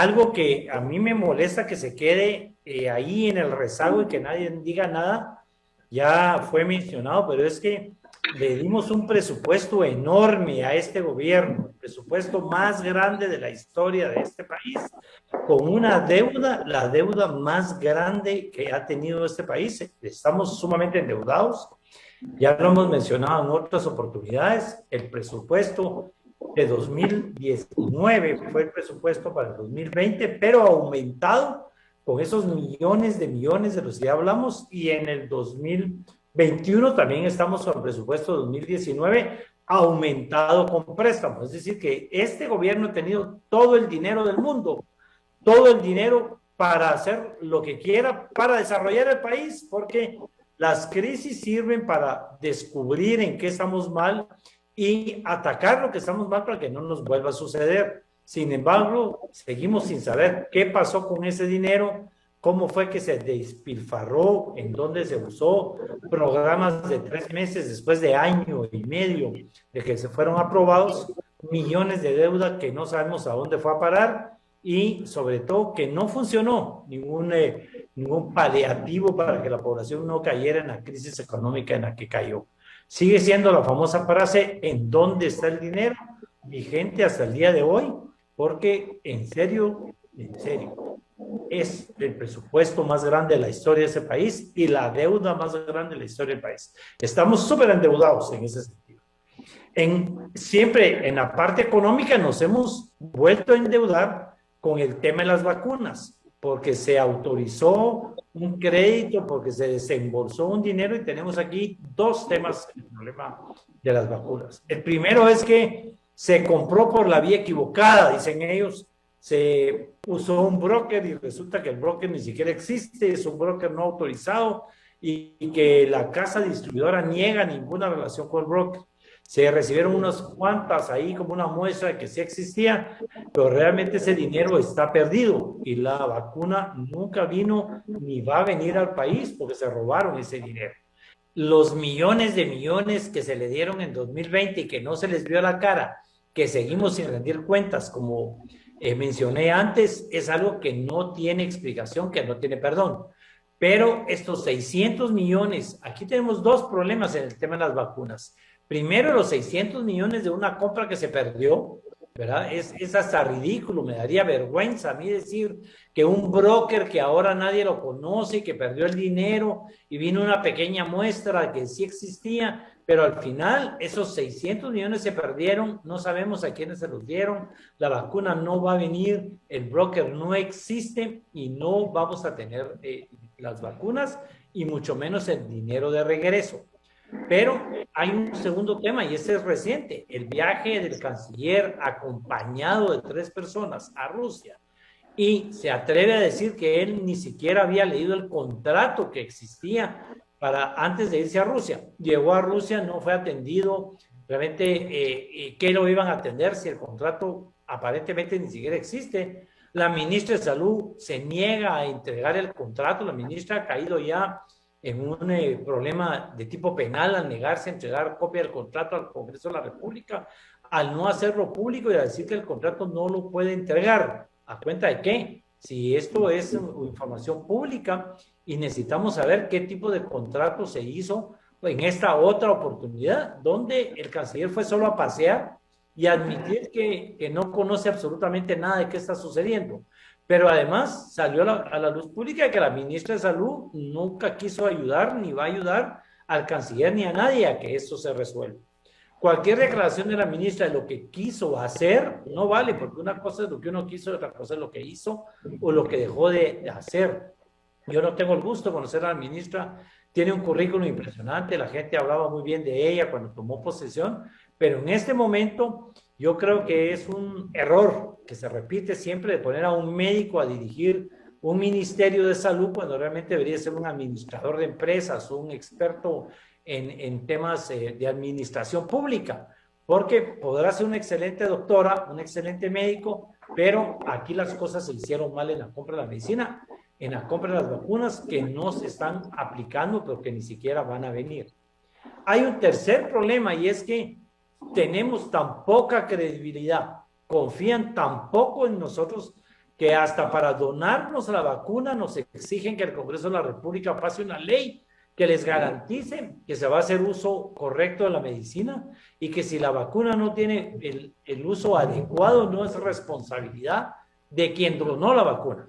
algo que a mí me molesta que se quede ahí en el rezago y que nadie diga nada, ya fue mencionado, pero es que le dimos un presupuesto enorme a este gobierno, el presupuesto más grande de la historia de este país, con una deuda, la deuda más grande que ha tenido este país. Estamos sumamente endeudados, ya lo hemos mencionado en otras oportunidades, el presupuesto de 2019 fue el presupuesto para el 2020, pero aumentado con esos millones de los que ya hablamos, y en el 2021 también estamos con el presupuesto de 2019 aumentado con préstamos. Es decir, que este gobierno ha tenido todo el dinero del mundo, todo el dinero para hacer lo que quiera, para desarrollar el país, porque las crisis sirven para descubrir en qué estamos mal y atacar lo que estamos mal para que no nos vuelva a suceder. Sin embargo, seguimos sin saber qué pasó con ese dinero, cómo fue que se despilfarró, en dónde se usó, programas de 3 meses después de año y medio de que se fueron aprobados, millones de deuda que no sabemos a dónde fue a parar, y sobre todo que no funcionó ningún paliativo para que la población no cayera en la crisis económica en la que cayó. Sigue siendo la famosa frase, ¿en dónde está el dinero? Vigente hasta el día de hoy, porque en serio, es el presupuesto más grande de la historia de ese país y la deuda más grande de la historia del país. Estamos súper endeudados en ese sentido. Siempre en la parte económica nos hemos vuelto a endeudar con el tema de las vacunas, porque se autorizó un crédito, porque se desembolsó un dinero, y tenemos aquí dos temas en el problema de las vacunas. El primero es que se compró por la vía equivocada, dicen ellos, se usó un broker y resulta que el broker ni siquiera existe, es un broker no autorizado, y que la casa distribuidora niega ninguna relación con el broker. Se recibieron unas cuantas ahí como una muestra de que sí existía, pero realmente ese dinero está perdido y la vacuna nunca vino ni va a venir al país porque se robaron ese dinero. Los millones de millones que se le dieron en 2020 y que no se les vio la cara, que seguimos sin rendir cuentas, como mencioné antes, es algo que no tiene explicación, que no tiene perdón. Pero estos 600 millones, aquí tenemos dos problemas en el tema de las vacunas. Primero, los 600 millones de una compra que se perdió, ¿verdad? Es hasta ridículo, me daría vergüenza a mí decir que un broker que ahora nadie lo conoce, que perdió el dinero y vino una pequeña muestra que sí existía, pero al final esos 600 millones se perdieron, no sabemos a quiénes se los dieron, la vacuna no va a venir, el broker no existe y no vamos a tener las vacunas y mucho menos el dinero de regreso. Pero hay un segundo tema y ese es reciente, el viaje del canciller acompañado de 3 personas a Rusia, y se atreve a decir que él ni siquiera había leído el contrato que existía para antes de irse a Rusia. Llegó a Rusia, no fue atendido, realmente ¿qué lo iban a atender si el contrato aparentemente ni siquiera existe? La ministra de Salud se niega a entregar el contrato, la ministra ha caído ya en un problema de tipo penal al negarse a entregar copia del contrato al Congreso de la República, al no hacerlo público y a decir que el contrato no lo puede entregar. ¿A cuenta de qué? Si esto es información pública y necesitamos saber qué tipo de contrato se hizo en esta otra oportunidad, donde el canciller fue solo a pasear y admitir que no conoce absolutamente nada de qué está sucediendo. Pero además salió a la luz pública que la ministra de Salud nunca quiso ayudar ni va a ayudar al canciller ni a nadie a que esto se resuelva. Cualquier declaración de la ministra de lo que quiso hacer no vale, porque una cosa es lo que uno quiso y otra cosa es lo que hizo o lo que dejó de hacer. Yo no tengo el gusto de conocer a la ministra, tiene un currículum impresionante, la gente hablaba muy bien de ella cuando tomó posesión, pero en este momento yo creo que es un error que se repite siempre de poner a un médico a dirigir un ministerio de salud cuando realmente debería ser un administrador de empresas o un experto en temas de administración pública, porque podrá ser una excelente doctora, un excelente médico, pero aquí las cosas se hicieron mal en la compra de la medicina, en la compra de las vacunas que no se están aplicando, pero que ni siquiera van a venir. Hay un tercer problema y es que tenemos tan poca credibilidad, confían tan poco en nosotros que hasta para donarnos la vacuna nos exigen que el Congreso de la República pase una ley que les garantice que se va a hacer uso correcto de la medicina y que si la vacuna no tiene el uso adecuado, no es responsabilidad de quien donó la vacuna.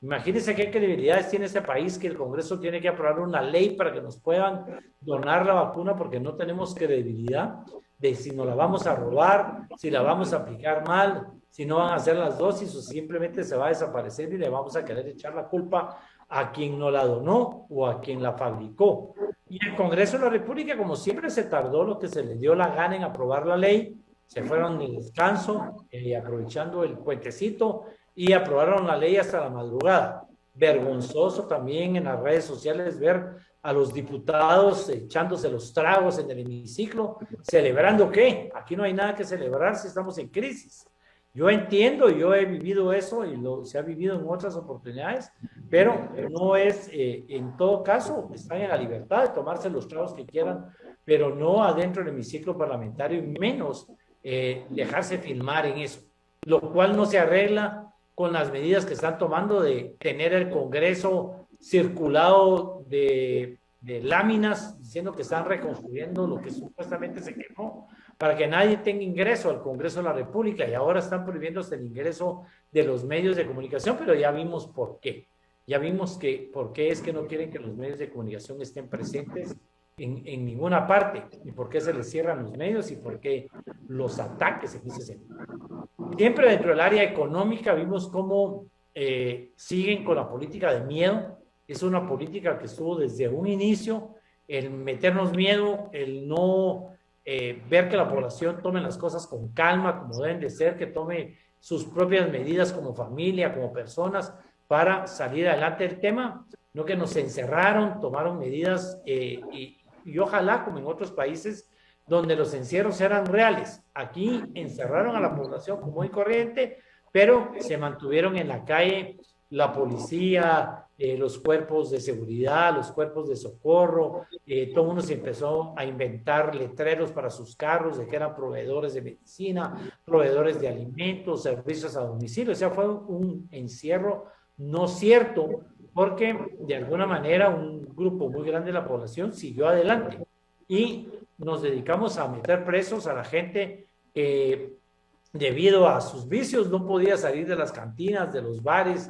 Imagínense qué credibilidades tiene este país que el Congreso tiene que aprobar una ley para que nos puedan donar la vacuna porque no tenemos credibilidad de si nos la vamos a robar, si la vamos a aplicar mal, si no van a hacer las dosis o simplemente se va a desaparecer y le vamos a querer echar la culpa a quien no la donó o a quien la fabricó. Y el Congreso de la República, como siempre, se tardó lo que se le dio la gana en aprobar la ley, se fueron de descanso, aprovechando el puentecito, y aprobaron la ley hasta la madrugada. Vergonzoso también en las redes sociales ver a los diputados echándose los tragos en el hemiciclo, celebrando ¿qué? Aquí no hay nada que celebrar si estamos en crisis. Yo entiendo, yo he vivido eso y se ha vivido en otras oportunidades, pero no es, en todo caso, están en la libertad de tomarse los tragos que quieran, pero no adentro del hemiciclo parlamentario y menos dejarse filmar en eso, lo cual no se arregla con las medidas que están tomando de tener el Congreso circulado de láminas diciendo que están reconstruyendo lo que supuestamente se quemó para que nadie tenga ingreso al Congreso de la República, y ahora están prohibiendo hasta el ingreso de los medios de comunicación, pero ya vimos por qué. Ya vimos por qué es que no quieren que los medios de comunicación estén presentes en ninguna parte, y por qué se les cierran los medios y por qué los ataques se siempre dentro del área económica vimos cómo siguen con la política de miedo. Es una política que estuvo desde un inicio, el meternos miedo, el no ver que la población tome las cosas con calma, como deben de ser, que tome sus propias medidas como familia, como personas, para salir adelante del tema, no que nos encerraron, tomaron medidas y ojalá, como en otros países, donde los encierros eran reales. Aquí encerraron a la población común y corriente, pero se mantuvieron en la calle la policía, los cuerpos de seguridad, los cuerpos de socorro, todo el mundo se empezó a inventar letreros para sus carros de que eran proveedores de medicina, proveedores de alimentos, servicios a domicilio. O sea, fue un encierro no cierto, porque de alguna manera un grupo muy grande de la población siguió adelante y nos dedicamos a meter presos a la gente que debido a sus vicios no podía salir de las cantinas, de los bares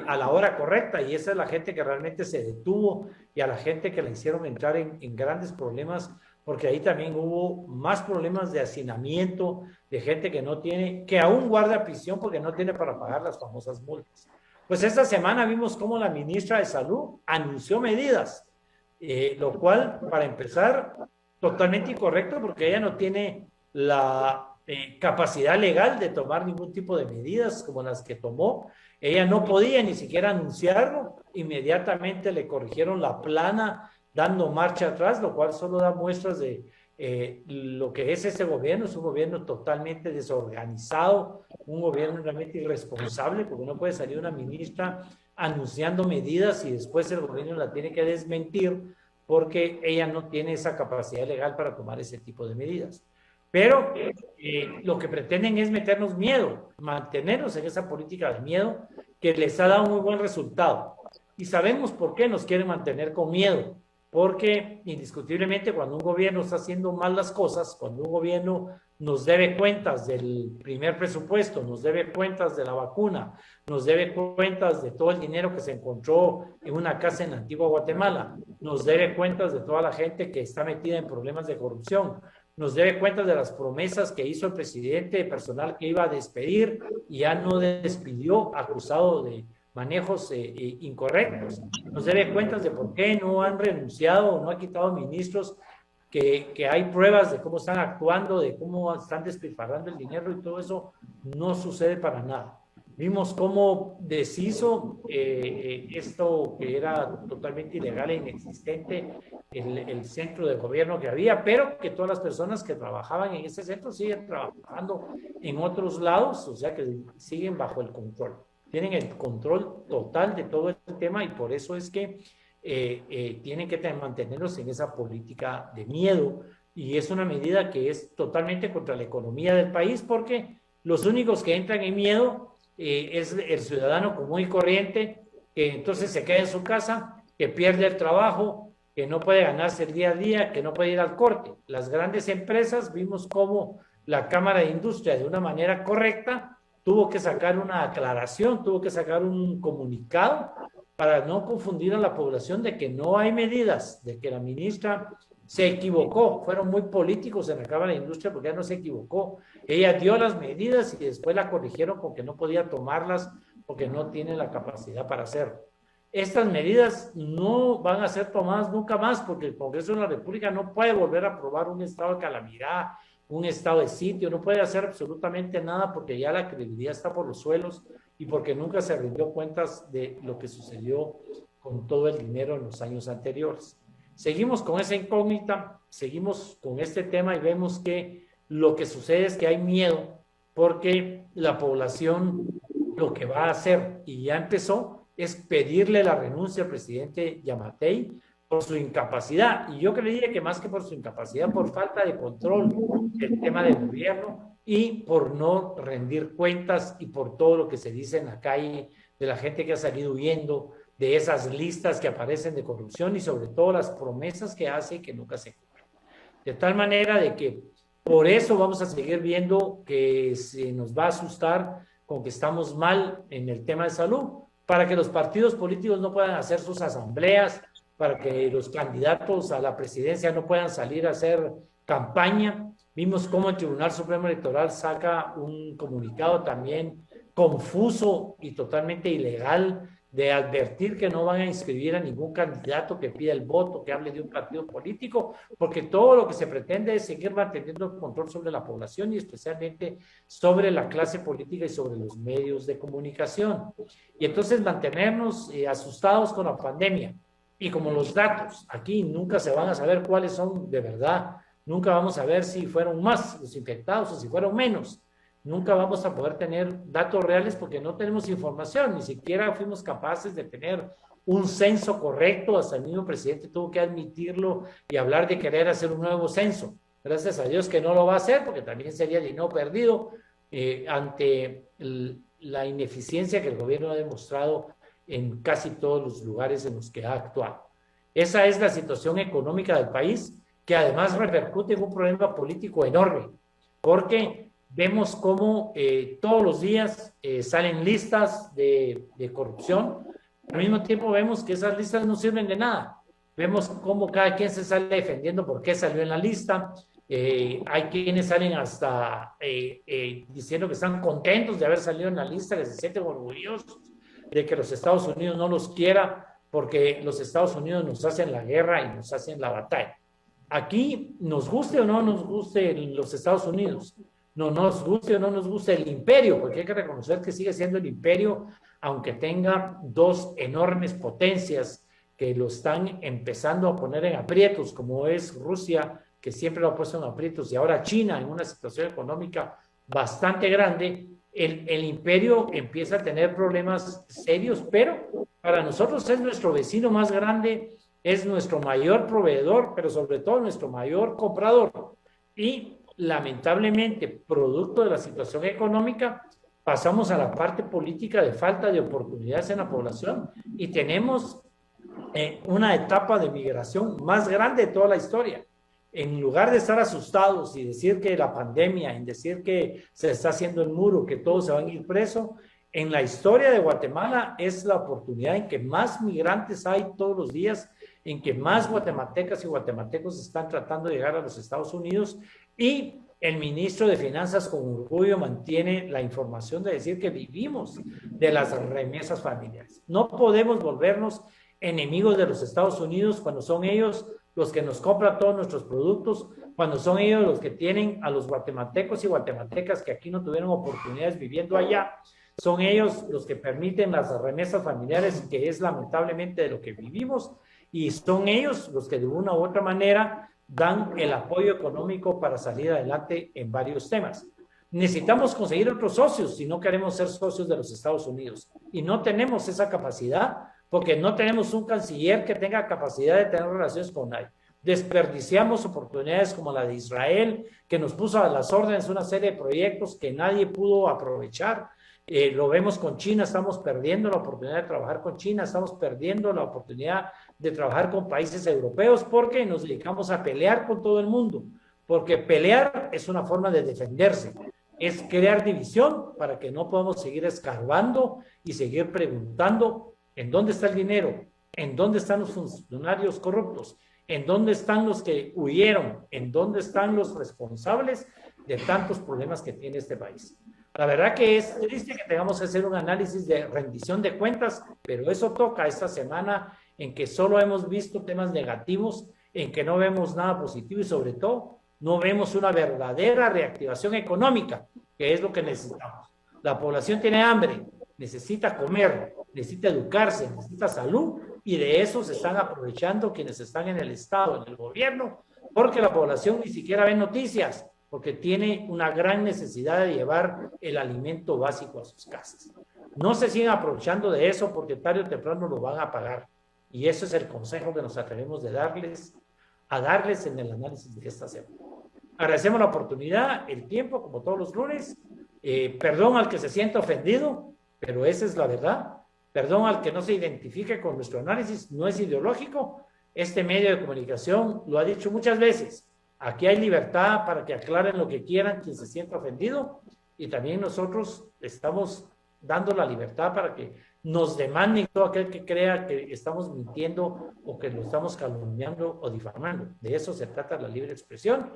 a la hora correcta, y esa es la gente que realmente se detuvo, y a la gente que la hicieron entrar en grandes problemas, porque ahí también hubo más problemas de hacinamiento, de gente que no tiene, que aún guarda prisión porque no tiene para pagar las famosas multas. Pues esta semana vimos cómo la ministra de Salud anunció medidas, lo cual, para empezar, totalmente incorrecto, porque ella no tiene la capacidad legal de tomar ningún tipo de medidas como las que tomó. Ella no podía ni siquiera anunciarlo, inmediatamente le corrigieron la plana dando marcha atrás, lo cual solo da muestras de lo que es ese gobierno. Es un gobierno totalmente desorganizado, un gobierno realmente irresponsable, porque no puede salir una ministra anunciando medidas y después el gobierno la tiene que desmentir porque ella no tiene esa capacidad legal para tomar ese tipo de medidas. Pero lo que pretenden es meternos miedo, mantenernos en esa política de miedo que les ha dado muy buen resultado. Y sabemos por qué nos quieren mantener con miedo, porque indiscutiblemente cuando un gobierno está haciendo mal las cosas, cuando un gobierno nos debe cuentas del primer presupuesto, nos debe cuentas de la vacuna, nos debe cuentas de todo el dinero que se encontró en una casa en la antigua Guatemala, nos debe cuentas de toda la gente que está metida en problemas de corrupción, nos debe cuentas de las promesas que hizo el presidente de personal que iba a despedir y ya no despidió, acusado de manejos incorrectos. Nos debe cuentas de por qué no han renunciado o no han quitado ministros, que hay pruebas de cómo están actuando, de cómo están despilfarrando el dinero, y todo eso no sucede para nada. Vimos cómo deshizo esto que era totalmente ilegal e inexistente, el centro de gobierno que había, pero que todas las personas que trabajaban en ese centro siguen trabajando en otros lados, o sea que siguen bajo el control. Tienen el control total de todo el tema, y por eso es que tienen que mantenerlos en esa política de miedo, y es una medida que es totalmente contra la economía del país, porque los únicos que entran en miedo es el ciudadano común y corriente, que entonces se queda en su casa, que pierde el trabajo, que no puede ganarse el día a día, que no puede ir al corte. Las grandes empresas, vimos cómo la Cámara de Industria, de una manera correcta, tuvo que sacar una aclaración, tuvo que sacar un comunicado para no confundir a la población de que no hay medidas, de que la ministra se equivocó. Fueron muy políticos en la Cámara de Industria porque ella no se equivocó. Ella dio las medidas y después la corrigieron porque no podía tomarlas, porque no tiene la capacidad para hacerlo. Estas medidas no van a ser tomadas nunca más porque el Congreso de la República no puede volver a aprobar un estado de calamidad, un estado de sitio, no puede hacer absolutamente nada porque ya la credibilidad está por los suelos y porque nunca se rindió cuentas de lo que sucedió con todo el dinero en los años anteriores. Seguimos con esa incógnita, seguimos con este tema y vemos que lo que sucede es que hay miedo porque la población lo que va a hacer, y ya empezó, es pedirle la renuncia al presidente Giammattei por su incapacidad. Y yo creía que más que por su incapacidad, por falta de control del tema del gobierno y por no rendir cuentas y por todo lo que se dice en la calle de la gente que ha salido huyendo, de esas listas que aparecen de corrupción y sobre todo las promesas que hace y que nunca se cumplen. De tal manera de que por eso vamos a seguir viendo que se nos va a asustar con que estamos mal en el tema de salud, para que los partidos políticos no puedan hacer sus asambleas, para que los candidatos a la presidencia no puedan salir a hacer campaña. Vimos cómo el Tribunal Supremo Electoral saca un comunicado también confuso y totalmente ilegal de advertir que no van a inscribir a ningún candidato que pida el voto, que hable de un partido político, porque todo lo que se pretende es seguir manteniendo el control sobre la población y especialmente sobre la clase política y sobre los medios de comunicación. Y entonces mantenernos asustados con la pandemia. Y como los datos aquí nunca se van a saber cuáles son de verdad, nunca vamos a ver si fueron más los infectados o si fueron menos. Nunca vamos a poder tener datos reales porque no tenemos información, ni siquiera fuimos capaces de tener un censo correcto, hasta el mismo presidente tuvo que admitirlo y hablar de querer hacer un nuevo censo. Gracias a Dios que no lo va a hacer porque también sería dinero perdido ante la ineficiencia que el gobierno ha demostrado en casi todos los lugares en los que ha actuado. Esa es la situación económica del país, que además repercute en un problema político enorme, porque vemos cómo todos los días salen listas de corrupción. Al mismo tiempo vemos que esas listas no sirven de nada. Vemos cómo cada quien se sale defendiendo por qué salió en la lista. Hay quienes salen hasta diciendo que están contentos de haber salido en la lista, que se sienten orgullosos de que los Estados Unidos no los quiera porque los Estados Unidos nos hacen la guerra y nos hacen la batalla. Aquí, nos guste o no nos guste los Estados Unidos, no nos guste o no nos guste el imperio, porque hay que reconocer que sigue siendo el imperio, aunque tenga dos enormes potencias que lo están empezando a poner en aprietos, como es Rusia, que siempre lo ha puesto en aprietos, y ahora China en una situación económica bastante grande. El imperio empieza a tener problemas serios, pero para nosotros es nuestro vecino más grande, es nuestro mayor proveedor, pero sobre todo nuestro mayor comprador. Y lamentablemente, producto de la situación económica, pasamos a la parte política de falta de oportunidades en la población y tenemos una etapa de migración más grande de toda la historia. En lugar de estar asustados y decir que la pandemia, en decir que se está haciendo el muro, que todos se van a ir presos, en la historia de Guatemala es la oportunidad en que más migrantes hay todos los días, en que más guatemaltecas y guatemaltecos están tratando de llegar a los Estados Unidos, y el ministro de Finanzas con orgullo mantiene la información de decir que vivimos de las remesas familiares. No podemos volvernos enemigos de los Estados Unidos cuando son ellos los que nos compran todos nuestros productos, cuando son ellos los que tienen a los guatemaltecos y guatemaltecas que aquí no tuvieron oportunidades viviendo allá, son ellos los que permiten las remesas familiares, que es lamentablemente de lo que vivimos, y son ellos los que de una u otra manera dan el apoyo económico para salir adelante en varios temas. Necesitamos conseguir otros socios si no queremos ser socios de los Estados Unidos, y no tenemos esa capacidad porque no tenemos un canciller que tenga capacidad de tener relaciones con nadie. Desperdiciamos oportunidades como la de Israel, que nos puso a las órdenes una serie de proyectos que nadie pudo aprovechar. Lo vemos con China, estamos perdiendo la oportunidad de trabajar con China, estamos perdiendo la oportunidad de trabajar con países europeos porque nos dedicamos a pelear con todo el mundo, porque pelear es una forma de defenderse, es crear división para que no podamos seguir escarbando y seguir preguntando en dónde está el dinero, en dónde están los funcionarios corruptos, en dónde están los que huyeron, en dónde están los responsables de tantos problemas que tiene este país. La verdad que es triste que tengamos que hacer un análisis de rendición de cuentas, pero eso toca esta semana en que solo hemos visto temas negativos, en que no vemos nada positivo y sobre todo no vemos una verdadera reactivación económica, que es lo que necesitamos. La población tiene hambre, necesita comer, necesita educarse, necesita salud y de eso se están aprovechando quienes están en el Estado, en el gobierno, porque la población ni siquiera ve noticias, porque tiene una gran necesidad de llevar el alimento básico a sus casas. No se sigan aprovechando de eso porque tarde o temprano lo van a pagar. Y eso es el consejo que nos atrevemos de darles en el análisis de esta semana. Agradecemos la oportunidad, el tiempo, como todos los lunes. Perdón al que se sienta ofendido, pero esa es la verdad. Perdón al que no se identifique con nuestro análisis, no es ideológico. Este medio de comunicación lo ha dicho muchas veces. Aquí hay libertad para que aclaren lo que quieran quien se sienta ofendido y también nosotros estamos dando la libertad para que nos demanden todo aquel que crea que estamos mintiendo o que lo estamos calumniando o difamando. De eso se trata la libre expresión.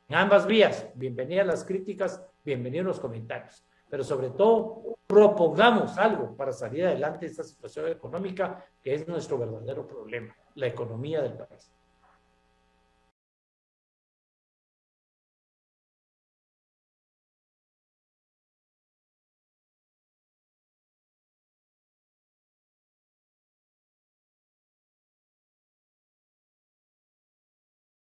En ambas vías, bienvenidas las críticas, bienvenidos los comentarios, pero sobre todo propongamos algo para salir adelante de esta situación económica que es nuestro verdadero problema, la economía del país.